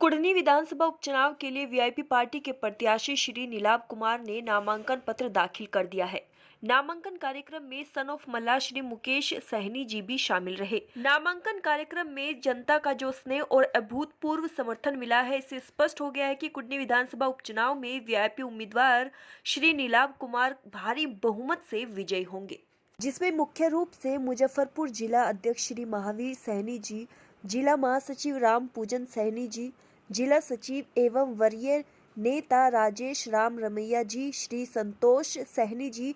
कुढ़नी विधानसभा उपचुनाव के लिए वीआईपी पार्टी के प्रत्याशी श्री नीलाभ कुमार ने नामांकन पत्र दाखिल कर दिया है। नामांकन कार्यक्रम में सन ऑफ मल्ला श्री मुकेश सहनी जी भी शामिल रहे। नामांकन कार्यक्रम में जनता का जो स्नेह और अभूतपूर्व समर्थन मिला है, इससे स्पष्ट हो गया है कि कुढ़नी विधानसभा उपचुनाव में वीआईपी उम्मीदवार श्री नीलाभ कुमार भारी बहुमत से विजयी होंगे, जिसमें मुख्य रूप से मुजफ्फरपुर जिला अध्यक्ष श्री महावीर सहनी जी, जिला महासचिव राम पूजन सहनी जी, जिला सचिव एवं वरीय नेता राजेश राम रमैया जी, श्री संतोष सहनी जी,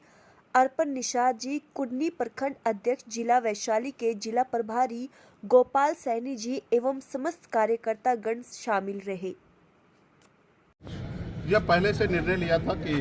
अर्पण निषाद जी, कुढ़नी प्रखंड अध्यक्ष जिला वैशाली के जिला प्रभारी गोपाल सहनी जी एवं समस्त कार्यकर्ता गण शामिल रहे। यह पहले से निर्णय लिया था कि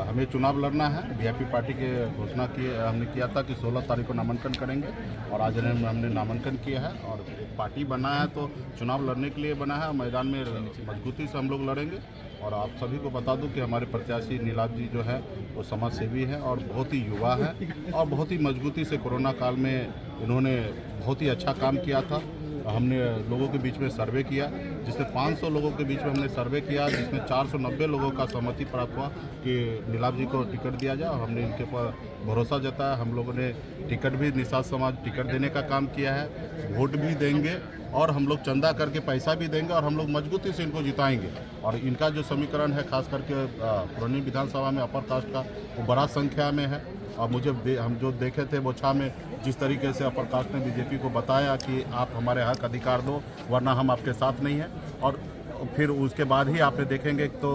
हमें चुनाव लड़ना है। वीआईपी पार्टी के घोषणा की हमने किया था कि 16 तारीख को नामांकन करेंगे और आज हमने नामांकन किया है और एक पार्टी बना है तो चुनाव लड़ने के लिए बना है। मैदान में मजबूती से हम लोग लड़ेंगे और आप सभी को बता दूं कि हमारे प्रत्याशी नीलाभ जी जो है वो समाज सेवी है और बहुत ही युवा है और बहुत ही मजबूती से कोरोना काल में इन्होंने बहुत ही अच्छा काम किया था। हमने लोगों के बीच में सर्वे किया, जिसमें 500 लोगों के बीच में हमने सर्वे किया, जिसमें 490 लोगों का सहमति प्राप्त हुआ कि नीलाभ जी को टिकट दिया जाए और हमने इनके ऊपर भरोसा जताया। हम लोगों ने टिकट भी निषाद समाज टिकट देने का काम किया है, वोट भी देंगे और हम लोग चंदा करके पैसा भी देंगे और हम लोग मजबूती से इनको जिताएंगे। और इनका जो समीकरण है खास करके कुढ़नी विधानसभा में अपर कास्ट का वो बड़ा संख्या में है और हम जो देखे थे बोछा में जिस तरीके से अपर कास्ट ने बीजेपी को बताया कि आप हमारे हक अधिकार दो वरना हम आपके साथ नहीं हैं, और फिर उसके बाद ही आपने देखेंगे तो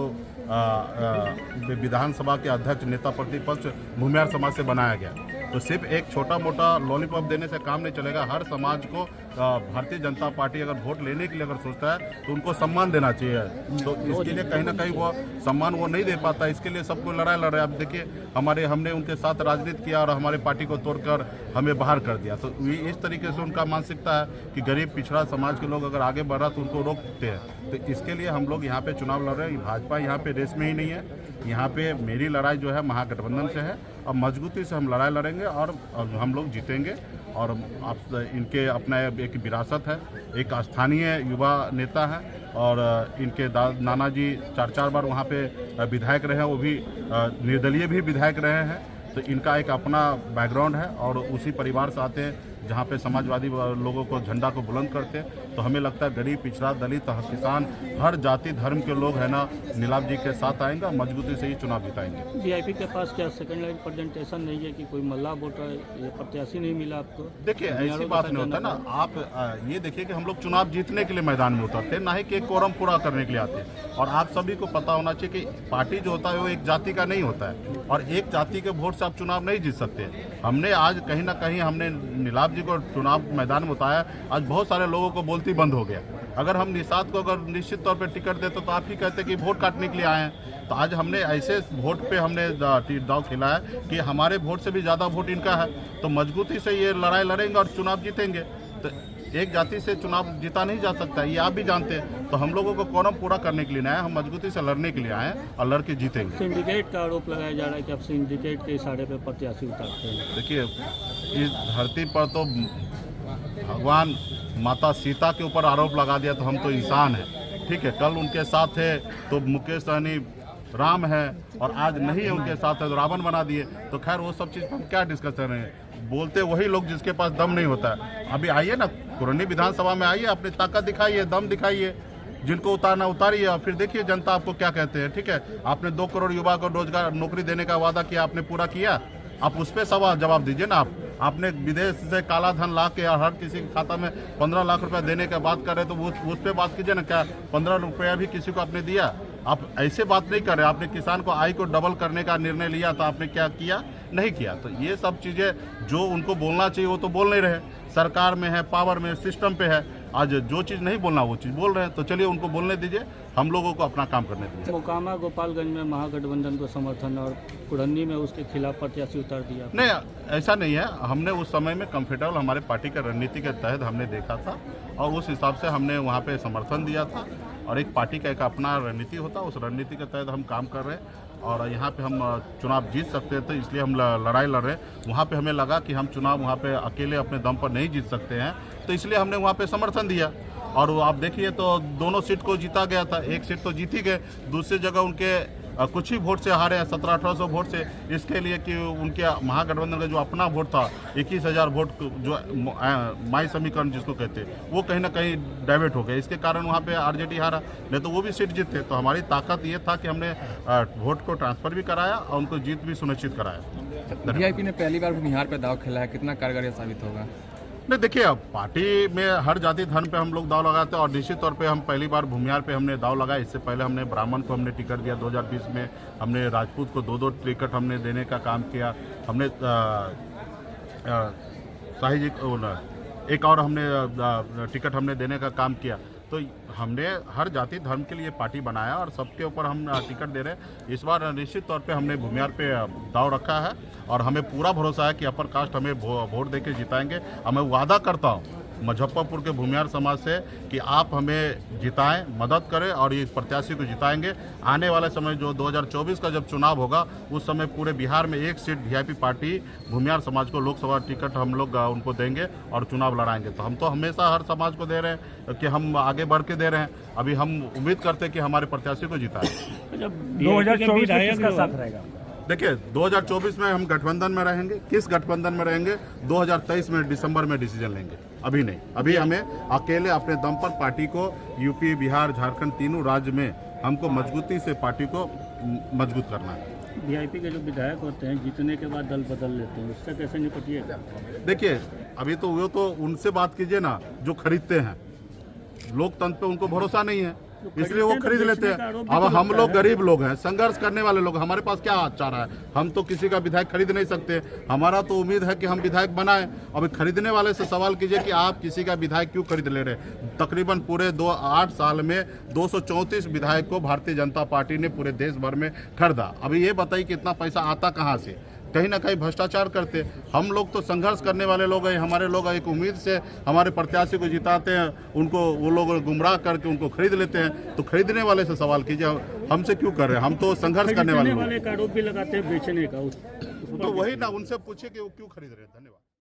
विधानसभा के अध्यक्ष नेता प्रतिपक्ष भूमिहार समाज से बनाया गया। तो सिर्फ एक छोटा मोटा लॉलीपॉप देने से काम नहीं चलेगा। हर समाज को भारतीय जनता पार्टी अगर वोट लेने के लिए अगर सोचता है तो उनको सम्मान देना चाहिए। तो इसके लिए कहीं ना कहीं वो सम्मान वो नहीं दे पाता, इसके लिए सबको लड़ाई लड़ रहे हैं। अब देखिए हमने उनके साथ राजनीति किया और हमारे पार्टी को तोड़कर हमें बाहर कर दिया। तो इस तरीके से उनका मानसिकता है कि गरीब पिछड़ा समाज के लोग अगर आगे बढ़ रहा तो उनको रोकते हैं। तो इसके लिए हम लोग यहाँ पे चुनाव लड़ रहे हैं। भाजपा यहाँ पे रेस में ही नहीं है, यहाँ पे मेरी लड़ाई जो है महागठबंधन से है और मजबूती से हम लड़ाई लड़ेंगे और हम लोग जीतेंगे। और आप इनके अपना एक विरासत है, एक स्थानीय युवा नेता है और इनके नाना जी 4 बार वहाँ पे विधायक रहे हैं, वो भी निर्दलीय भी विधायक रहे हैं। तो इनका एक अपना बैकग्राउंड है और उसी परिवार से आते हैं जहाँ पे समाजवादी लोगों को झंडा को बुलंद करते हैं। तो हमें लगता है गरीब पिछड़ा दलित किसान हर जाति धर्म के लोग है ना नीलाभ जी के साथ आएंगे और मजबूती से ही चुनाव जिताएंगे। वीआईपी के पास क्या सेकंड लाइन प्रेजेंटेशन नहीं है कि कोई मल्ला वोटर ये प्रत्याशी नहीं मिला आपको? देखिए ऐसी बात नहीं होता ना। आप ये देखिए कि हम लोग चुनाव जीतने के लिए मैदान में उतरते हैं, ना ही कि एक कोरम पूरा करने के लिए आते हैं। और आप सभी को पता होना चाहिए कि पार्टी जो होता है वो एक जाति का नहीं होता है और एक जाति के वोट से आप चुनाव नहीं जीत सकते। हमने आज कहीं ना कहीं हमने नीलाभ जी को चुनाव मैदान में उतारा। आज बहुत सारे लोगों को बोलती बंद हो गया। अगर हम निषाद को अगर निश्चित तौर पे टिकट देते तो आप ही कहते कि वोट काटने के लिए आए हैं। तो आज हमने ऐसे वोट पे हमने दाव खेला है कि हमारे वोट से भी ज़्यादा वोट इनका है। तो मजबूती से ये लड़ाई लड़ेंगे और चुनाव जीतेंगे। तो एक जाति से चुनाव जीता नहीं जा सकता, ये आप भी जानते हैं। तो हम लोगों को कोरम पूरा करने के लिए नहीं आए, हम मजबूती से लड़ने के लिए आए और लड़ के जीतेंगे। सिंडिकेट का आरोप लगाया जा रहा है कि आप सिंडिकेट के इशारे पे प्रत्याशी उतारते हैं। देखिए इस धरती पर तो भगवान माता सीता के ऊपर आरोप लगा दिया तो हम तो इंसान हैं, ठीक है। कल उनके साथ थे तो मुकेश सहनी राम है और आज नहीं है उनके साथ है तो रावण बना दिए। तो खैर वो सब चीज़ हम क्या डिस्कस कर रहे हैं। बोलते वही लोग जिसके पास दम नहीं होता है। अभी आइए ना कुढ़नी विधानसभा में आइए, अपनी ताकत दिखाइए, दम दिखाइए, जिनको उतारना उतारिए और फिर देखिए जनता आपको क्या कहते हैं, ठीक है। आपने 2 करोड़ युवा को रोजगार नौकरी देने का वादा किया, आपने पूरा किया? आप उस पर सवाल जवाब दीजिए ना। आपने विदेश से काला धन ला के हर किसी के खाता में 15 लाख रुपया देने का बात कर रहे तो उस पर बात कीजिए ना। क्या 15 रुपया भी किसी को आपने दिया? आप ऐसे बात नहीं कर रहे। आपने किसान को आय को डबल करने का निर्णय लिया तो आपने क्या किया? नहीं किया। तो ये सब चीज़ें जो उनको बोलना चाहिए वो तो बोल नहीं रहे। सरकार में है, पावर में, सिस्टम पे है। आज जो चीज़ नहीं बोलना वो चीज़ बोल रहे हैं। तो चलिए उनको बोलने दीजिए, हम लोगों को अपना काम करने दीजिए। मोकामा गोपालगंज में महागठबंधन को समर्थन और कुढ़नी में उसके खिलाफ प्रत्याशी उतार दिया। नहीं, ऐसा नहीं है। हमने उस समय में कंफर्टेबल हमारे पार्टी के रणनीति के तहत हमने देखा था और उस हिसाब से हमने वहाँ पे समर्थन दिया था। और एक पार्टी का एक अपना रणनीति होता है, उस रणनीति के तहत हम काम कर रहे हैं और यहाँ पे हम चुनाव जीत सकते थे, इसलिए हम लड़ाई लड़ रहे हैं। वहाँ पे हमें लगा कि हम चुनाव वहाँ पे अकेले अपने दम पर नहीं जीत सकते हैं, तो इसलिए हमने वहाँ पे समर्थन दिया। और वो आप देखिए तो दोनों सीट को जीता गया था, एक सीट तो जीत ही गए, दूसरी जगह उनके कुछ ही वोट से हारे हैं, 1700-1800 वोट से, इसके लिए कि उनके महागठबंधन का जो अपना वोट था 21,000 वोट जो माई समीकरण जिसको कहते हैं, वो कहीं ना कहीं डाइवर्ट हो गया। इसके कारण वहाँ पे आरजेडी हारा, नहीं तो वो भी सीट जीतते। तो हमारी ताकत ये था कि हमने वोट को ट्रांसफर भी कराया और उनको जीत भी सुनिश्चित कराया। वीआईपी ने पहली बार बिहार पे दाव खेला है, कितना कारगर ये साबित होगा? नहीं देखिए, अब पार्टी में हर जाति धर्म पे हम लोग दाव लगाते हैं और निश्चित तौर पे हम पहली बार भूमिहार पे हमने दाव लगाया। इससे पहले हमने ब्राह्मण को हमने टिकट दिया 2020 में, हमने राजपूत को 2-2 टिकट हमने देने का काम किया, हमने शाही जी को एक और हमने टिकट हमने देने का काम किया। तो हमने हर जाति धर्म के लिए पार्टी बनाया और सबके ऊपर हम टिकट दे रहे हैं। इस बार निश्चित तौर पे हमने भूमिहार पे दाव रखा है और हमें पूरा भरोसा है कि अपर कास्ट हमें वोट देके जिताएंगे। मैं वादा करता हूँ मुजफ्फरपुर के भूमिहार समाज से कि आप हमें जिताएं, मदद करें और ये प्रत्याशी को जिताएंगे। आने वाले समय जो 2024 का जब चुनाव होगा उस समय पूरे बिहार में एक सीट वीआईपी पार्टी भूमिहार समाज को लोकसभा टिकट हम लोग उनको देंगे और चुनाव लड़ाएंगे। तो हम तो हमेशा हर समाज को दे रहे हैं कि हम आगे बढ़ के दे रहे हैं। अभी हम उम्मीद करते हैं कि हमारे प्रत्याशी को जिताएं। 2024 में किसका साथ रहेगा? देखिए 2024 में हम गठबंधन में रहेंगे। किस गठबंधन में रहेंगे 2023 में दिसंबर में डिसीजन लेंगे, अभी नहीं। अभी हमें अकेले अपने दम पर पार्टी को यूपी, बिहार, झारखंड तीनों राज्य में हमको मजबूती से पार्टी को मजबूत करना है। वीआईपी के जो विधायक होते हैं जीतने के बाद दल बदल लेते हैं, उससे कैसे निपटिएगा? देखिए अभी तो वो तो उनसे बात कीजिए ना जो खरीदते हैं। लोकतंत्र पे उनको भरोसा नहीं है, इसलिए वो खरीद लेते हैं। अब हम लोग गरीब लोग हैं, संघर्ष करने वाले लोग, हमारे पास क्या चारा है? हम तो किसी का विधायक खरीद नहीं सकते। हमारा तो उम्मीद है कि हम विधायक बनाएं। अब खरीदने वाले से सवाल कीजिए कि आप किसी का विधायक क्यों खरीद ले रहे? तकरीबन पूरे 8 साल में 234 विधायक को भारतीय जनता पार्टी ने पूरे देश भर में खरीदा। अभी ये बताइए कितना पैसा आता कहाँ से? कहीं ना कहीं भ्रष्टाचार करते। हम लोग तो संघर्ष करने वाले लोग हैं। हमारे लोग एक उम्मीद से हमारे प्रत्याशी को जिताते हैं, उनको वो लोग गुमराह करके उनको खरीद लेते हैं। तो खरीदने वाले से सवाल कीजिए, हमसे क्यों कर रहे हैं? हम तो संघर्ष करने वाले का आरोप भी लगाते हैं बेचने का। तो वही ना, उनसे पूछिए कि वो क्यों खरीद रहे हैं। धन्यवाद।